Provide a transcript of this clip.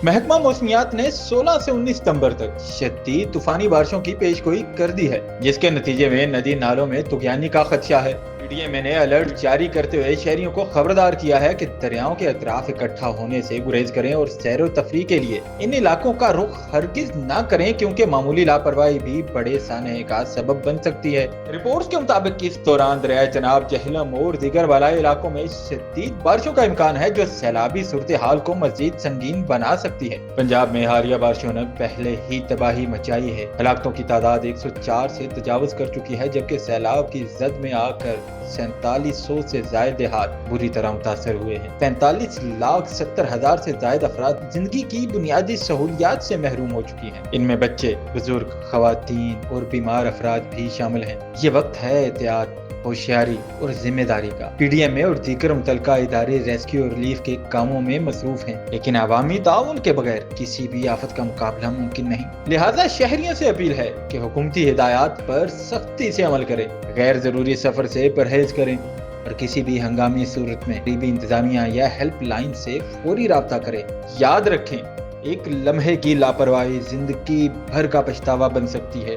महकमा मौसमियात ने 16 से 19 सितंबर तक शदीद तूफानी बारिशों की पेशगोई कर दी है, जिसके नतीजे में नदी नालों में तुगयानी का खदशा है। पीडीएमए ने अलर्ट जारी करते हुए शहरियों को खबरदार किया है कि दरियाओं के अतराफ इकट्ठा होने से गुरेज करें और सैरो तफरी के लिए इन इलाकों का रुख हरगिज न करें, क्योंकि मामूली लापरवाही भी बड़े सानहे का सबब बन सकती है। रिपोर्ट्स के मुताबिक इस दौरान दरिया चनाब, जहलम और दीगर वालाई इलाकों में शदीद बारिशों का इम्कान है, जो सैलाबी सूरत हाल को मजीद संगीन बना सकती है। पंजाब में हालिया बारिशों ने पहले ही तबाही मचाई है। हलाकतों की तादाद 104 से तजावज कर चुकी है, जबकि सैलाब की जद में आकर 4700 से ज्यादा देहात बुरी तरह मुतासर हुए हैं। 45,70,000 से ज्यादा अफराद जिंदगी की बुनियादी सहूलियात से महरूम हो चुकी हैं। इनमें बच्चे, बुजुर्ग, खवातीन और बीमार अफराद भी शामिल हैं। ये वक्त है एहतियात, होशियारी और जिम्मेदारी का। पीडीएमए और दीगर मुतलका इदारे रेस्क्यू और रिलीफ के कामों में मसरूफ हैं, लेकिन अवामी ताउन के बगैर किसी भी आफत का मुकाबला मुमकिन नहीं। लिहाजा शहरियों से अपील है कि हुकूमती हिदायत पर सख्ती से अमल करें, गैर जरूरी सफर से परहेज करें और किसी भी हंगामी सूरत में करीबी इंतजामिया या हेल्प लाइन से फौरी राब्ता करें। याद रखें, एक लम्हे की लापरवाही जिंदगी भर का पछतावा बन सकती है।